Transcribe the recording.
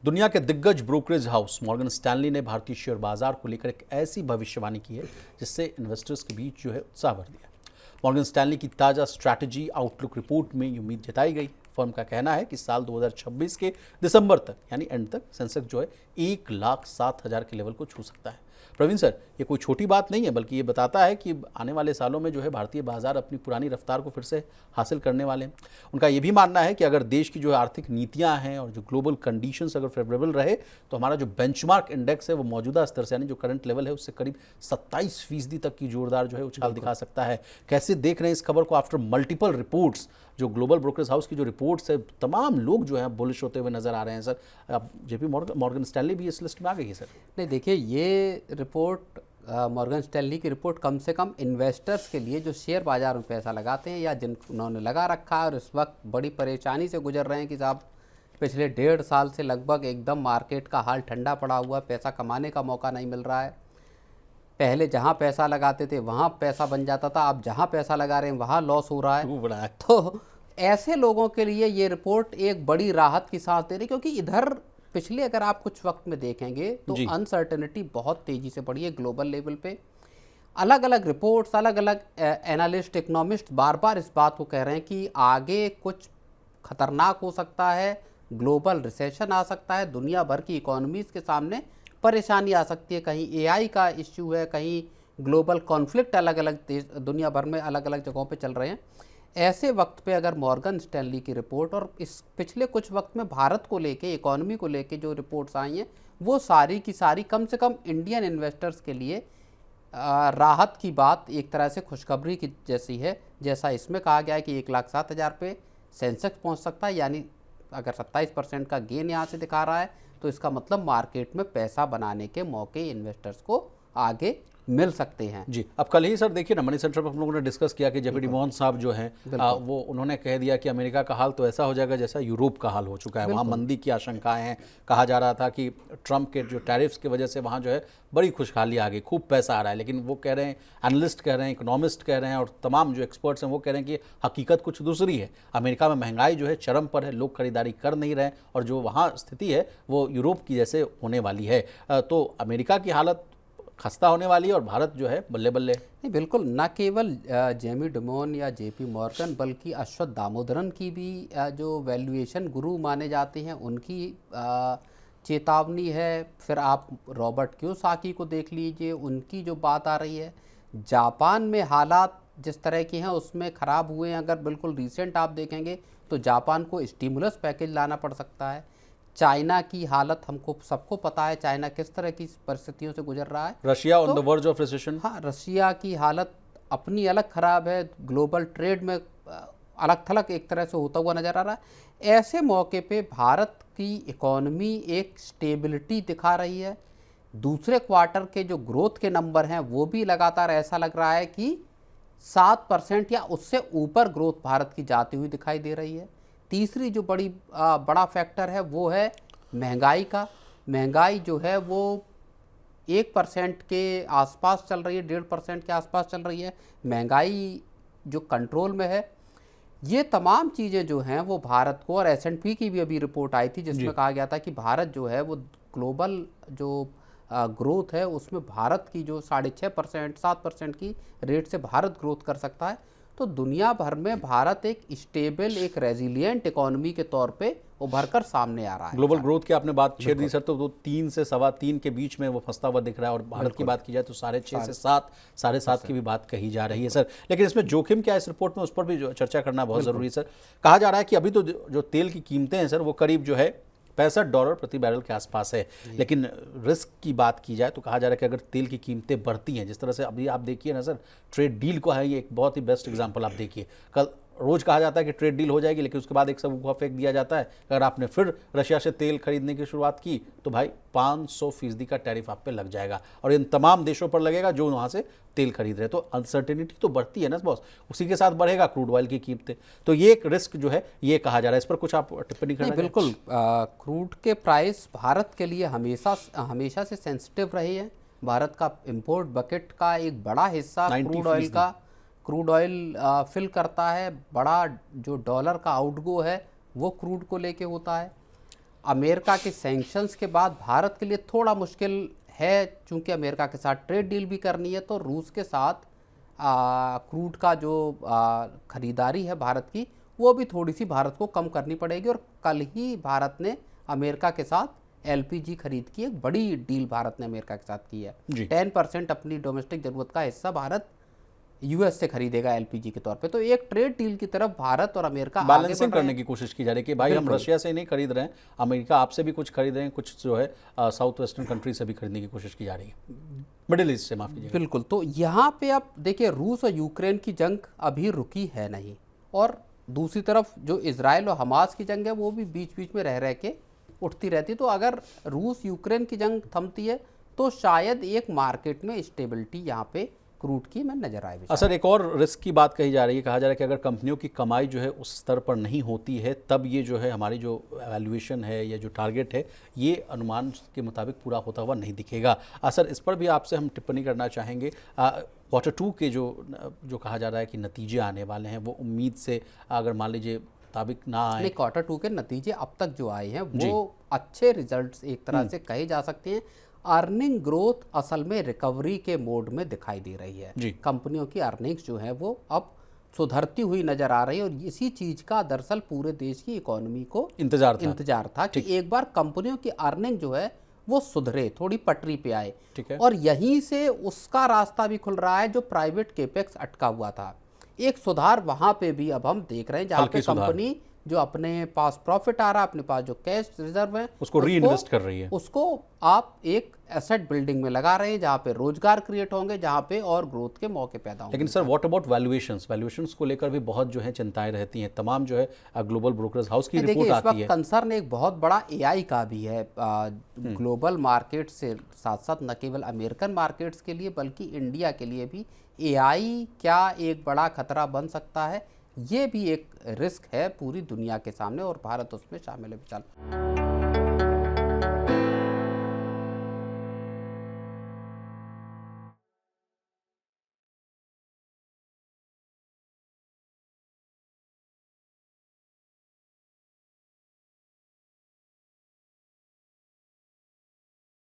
दुनिया के दिग्गज ब्रोकरेज हाउस मॉर्गन स्टैनली ने भारतीय शेयर बाजार को लेकर एक ऐसी भविष्यवाणी की है जिससे इन्वेस्टर्स के बीच जो है उत्साह भर दिया। मॉर्गन स्टैनली की ताज़ा स्ट्रैटेजी आउटलुक रिपोर्ट में ये उम्मीद जताई गई। फर्म का कहना है कि साल 2026 के दिसंबर तक यानी एंड तक सेंसेक्स जो है 1,07,000 के लेवल को छू सकता है। प्रवीण सर, ये कोई छोटी बात नहीं है, बल्कि ये बताता है कि आने वाले सालों में जो है भारतीय बाजार अपनी पुरानी रफ्तार को फिर से हासिल करने वाले हैं। उनका ये भी मानना है कि अगर देश की जो आर्थिक नीतियां हैं और जो ग्लोबल कंडीशंस अगर फेवरेबल रहे तो हमारा जो बेंचमार्क इंडेक्स है वो मौजूदा स्तर से यानी जो करंट लेवल है उससे करीब 27% तक की जोरदार जो है उछाल दिखा सकता है। कैसे देख रहे हैं इस खबर को आफ्टर मल्टीपल रिपोर्ट्स? जो ग्लोबल ब्रोकरेज हाउस की जो रिपोर्ट्स है, तमाम लोग जो है बुलिश होते हुए नजर आ रहे हैं सर। अब जेपी मॉर्गन स्टैनली भी इस लिस्ट में आ गई है सर। नहीं, देखिए, ये रिपोर्ट मॉर्गन स्टैनली की रिपोर्ट कम से कम इन्वेस्टर्स के लिए जो शेयर बाजार में पैसा लगाते हैं या जिन्होंने लगा रखा है और इस वक्त बड़ी परेशानी से गुजर रहे हैं कि साहब पिछले 1.5 साल से लगभग एकदम मार्केट का हाल ठंडा पड़ा हुआ, पैसा कमाने का मौका नहीं मिल रहा है। पहले जहां पैसा लगाते थे वहां पैसा बन जाता था, अब जहां पैसा लगा रहे हैं वहां लॉस हो रहा है। तो ऐसे लोगों के लिए ये रिपोर्ट एक बड़ी राहत की सांस दे रही, क्योंकि इधर पिछले अगर आप कुछ वक्त में देखेंगे तो अनसर्टेनिटी बहुत तेजी से बढ़ी है ग्लोबल लेवल पे। अलग अलग रिपोर्ट्स, अलग अलग एनालिस्ट, इकोनॉमिस्ट बार बार इस बात को कह रहे हैं कि आगे कुछ खतरनाक हो सकता है, ग्लोबल रिसेशन आ सकता है, दुनिया भर की इकोनॉमीज के सामने परेशानी आ सकती है। कहीं एआई का इश्यू है, कहीं ग्लोबल कॉन्फ्लिक्ट अलग अलग दुनिया भर में अलग अलग जगहों पे चल रहे हैं। ऐसे वक्त पे अगर मॉर्गन स्टैनली की रिपोर्ट और इस पिछले कुछ वक्त में भारत को लेके, इकोनॉमी को लेके जो रिपोर्ट्स आई हैं, वो सारी की सारी कम से कम इंडियन इन्वेस्टर्स के लिए राहत की बात, एक तरह से खुशखबरी की जैसी है। जैसा इसमें कहा गया है कि 1,07,000 पे सेंसेक्स पहुंच सकता है, यानी अगर 27% का गेन यहाँ से दिखा रहा है तो इसका मतलब मार्केट में पैसा बनाने के मौके इन्वेस्टर्स को आगे मिल सकते हैं। जी, अब कल ही सर देखिए ना, मनी सेंटर पर हम लोगों ने डिस्कस किया कि जेपी डिमॉन साहब जो हैं वो उन्होंने कह दिया कि अमेरिका का हाल तो ऐसा हो जाएगा जैसा यूरोप का हाल हो चुका है। वहाँ मंदी की आशंकाएं हैं। कहा जा रहा था कि ट्रंप के जो टैरिफ्स की वजह से वहाँ जो है बड़ी खुशहाली आ गई, खूब पैसा आ रहा है। लेकिन वो कह रहे हैं, एनालिस्ट कह रहे हैं, इकोनॉमिस्ट कह रहे हैं और तमाम जो एक्सपर्ट्स हैं वो कह रहे हैं कि हकीकत कुछ दूसरी है। अमेरिका में महंगाई जो है चरम पर है, लोग खरीदारी कर नहीं रहे और जो वहाँ स्थिति है वो यूरोप की जैसे होने वाली है। तो अमेरिका की हालत खस्ता होने वाली है और भारत जो है बल्ले बल्ले। नहीं, बिल्कुल, न केवल जेमी डिमोन या जेपी मॉर्गन बल्कि अश्वत्थ दामोदरन की भी जो वैल्यूएशन गुरु माने जाते हैं उनकी चेतावनी है। फिर आप रॉबर्ट कियोसाकी को देख लीजिए, उनकी जो बात आ रही है। जापान में हालात जिस तरह के हैं उसमें ख़राब हुए हैं। अगर बिल्कुल रिसेंट आप देखेंगे तो जापान को स्टिमुलस पैकेज लाना पड़ सकता है। चाइना की हालत हमको सबको पता है, चाइना किस तरह की परिस्थितियों से गुजर रहा है। Russia on the verge of recession. हाँ, रशिया की हालत अपनी अलग खराब है, ग्लोबल ट्रेड में अलग थलग एक तरह से होता हुआ नजर आ रहा है। ऐसे मौके पे भारत की इकोनॉमी एक स्टेबिलिटी दिखा रही है। दूसरे क्वार्टर के जो ग्रोथ के नंबर हैं वो भी लगातार ऐसा लग रहा है कि 7% या उससे ऊपर ग्रोथ भारत की जाती हुई दिखाई दे रही है। तीसरी जो बड़ा फैक्टर है वो है महंगाई का। महंगाई जो है वो 1% के आसपास चल रही है, 1.5% के आसपास चल रही है। महंगाई जो कंट्रोल में है। ये तमाम चीज़ें जो हैं वो भारत को, और S&P की भी अभी रिपोर्ट आई थी जिसमें कहा गया था कि भारत जो है वो ग्लोबल जो ग्रोथ है उसमें भारत की जो 6.5%, 7% की रेट से भारत ग्रोथ कर सकता है। तो दुनिया भर में भारत एक स्टेबल, एक रेजिलिएंट इकोनॉमी के तौर पे उभर कर सामने आ रहा है। ग्लोबल ग्रोथ की आपने बात छेड़ दी सर, तो 3 से 3.25 के बीच में वो फंसता हुआ दिख रहा है और भारत की बात की जाए तो 6.5 से 7, 7.5 की भी बात कही जा रही है सर। लेकिन इसमें जोखिम क्या है इस रिपोर्ट में, उस पर भी चर्चा करना बहुत ज़रूरी है सर। कहा जा रहा है कि अभी तो जो तेल की कीमतें हैं सर वो करीब जो है $65 प्रति बैरल के आसपास है। लेकिन रिस्क की बात की जाए तो कहा जा रहा है कि अगर तेल की कीमतें बढ़ती हैं, जिस तरह से अभी आप देखिए ना सर, ट्रेड डील को है, ये एक बहुत ही बेस्ट एग्जांपल आप देखिए। कल रोज कहा जाता है कि ट्रेड डील हो जाएगी, लेकिन उसके बाद एक सब हुआ फेंक दिया जाता है। अगर आपने फिर रशिया से तेल खरीदने की शुरुआत की तो भाई 500% का टैरिफ आप पे लग जाएगा और इन तमाम देशों पर लगेगा जो वहाँ से तेल खरीद रहे। तो अनसर्टेनिटी तो बढ़ती है ना बॉस, उसी के साथ बढ़ेगा क्रूड ऑयल की कीमतें। तो ये एक रिस्क जो है ये कहा जा रहा है। इस पर कुछ आप टिप्पणी करना? बिल्कुल, क्रूड के प्राइस भारत के लिए हमेशा से सेंसिटिव रहे हैं। भारत का इंपोर्ट बकेट का एक बड़ा हिस्सा क्रूड ऑयल फिल करता है। बड़ा जो डॉलर का आउटगो है वो क्रूड को लेके होता है। अमेरिका के सैंक्शंस के बाद भारत के लिए थोड़ा मुश्किल है, चूंकि अमेरिका के साथ ट्रेड डील भी करनी है, तो रूस के साथ क्रूड का जो खरीदारी है भारत की, वो भी थोड़ी सी भारत को कम करनी पड़ेगी। और कल ही भारत ने अमेरिका के साथ एलपीजी खरीद की, एक बड़ी डील भारत ने अमेरिका के साथ की है। 10% अपनी डोमेस्टिक ज़रूरत का हिस्सा भारत यूएस से खरीदेगा एलपीजी के तौर पे। तो एक ट्रेड डील की तरफ भारत और अमेरिका बैलेंसिंग करने की कोशिश की जा रही है कि भाई हम रशिया से नहीं खरीद रहे हैं, अमेरिका आपसे भी कुछ खरीद रहे हैं, कुछ जो है साउथ वेस्टर्न कंट्री से भी खरीदने की कोशिश की जा रही है, मिडिल ईस्ट से, माफ कीजिए। बिल्कुल। तो यहाँ पे आप देखिए, रूस और यूक्रेन की जंग अभी रुकी है नहीं, और दूसरी तरफ जो इजराइल और हमास की जंग है वो भी बीच बीच में रह रह के उठती रहती है। तो अगर रूस यूक्रेन की जंग थमती है तो शायद एक मार्केट में स्टेबिलिटी यहाँ पे क्रूड की में नजर आए। सर, एक और रिस्क की बात कही जा रही है, कहा जा रहा है कि अगर कंपनियों की कमाई जो है उस स्तर पर नहीं होती है, तब ये जो है हमारी जो वैल्यूएशन है या जो टारगेट है, ये अनुमान के मुताबिक पूरा होता हुआ नहीं दिखेगा। सर, इस पर भी आपसे हम टिप्पणी करना चाहेंगे। क्वार्टर 2 के जो कहा जा रहा है कि नतीजे आने वाले हैं, वो उम्मीद से अगर मान लीजिए मुताबिक ना आए। क्वार्टर 2 के नतीजे अब तक जो आए हैं वो अच्छे रिजल्ट्स एक तरह से कहे जा सकते हैं। अर्निंग ग्रोथ असल में रिकवरी के मोड में दिखाई दे रही है। कंपनियों की अर्निंग्स जो है वो अब सुधरती हुई नजर आ रही है, और इसी चीज का दरअसल पूरे देश की इकोनॉमी को इंतजार था कि एक बार कंपनियों की अर्निंग जो है वो सुधरे, थोड़ी पटरी पे आए। और यहीं से उसका रास्ता भी खुल रहा है जो प्राइवेट केपेक्स अटका हुआ था। एक सुधार वहां पे भी अब हम देख रहे हैं, जहाँ पे कंपनी जो अपने पास प्रॉफिट आ रहा है, अपने पास जो कैश रिजर्व है, उसको री इन्वेस्ट कर रही है, उसको आप एक एसेट बिल्डिंग में लगा रहे हैं, जहाँ पे रोजगार क्रिएट होंगे, जहाँ पे और ग्रोथ के मौके पैदा होंगे। लेकिन सर, व्हाट अबाउट वैल्यूएशंस को लेकर भी बहुत जो है चिंताएं रहती हैं। तमाम जो है ग्लोबल ब्रोकर्स हाउस की रिपोर्ट आती है। कंसर्न एक बहुत बड़ा एआई का भी है ग्लोबल मार्केट से साथ साथ, न केवल अमेरिकन मार्केट्स के लिए बल्कि इंडिया के लिए भी एआई क्या एक बड़ा खतरा बन सकता है, ये भी एक रिस्क है पूरी दुनिया के सामने, और भारत उसमें शामिल है। विशाल।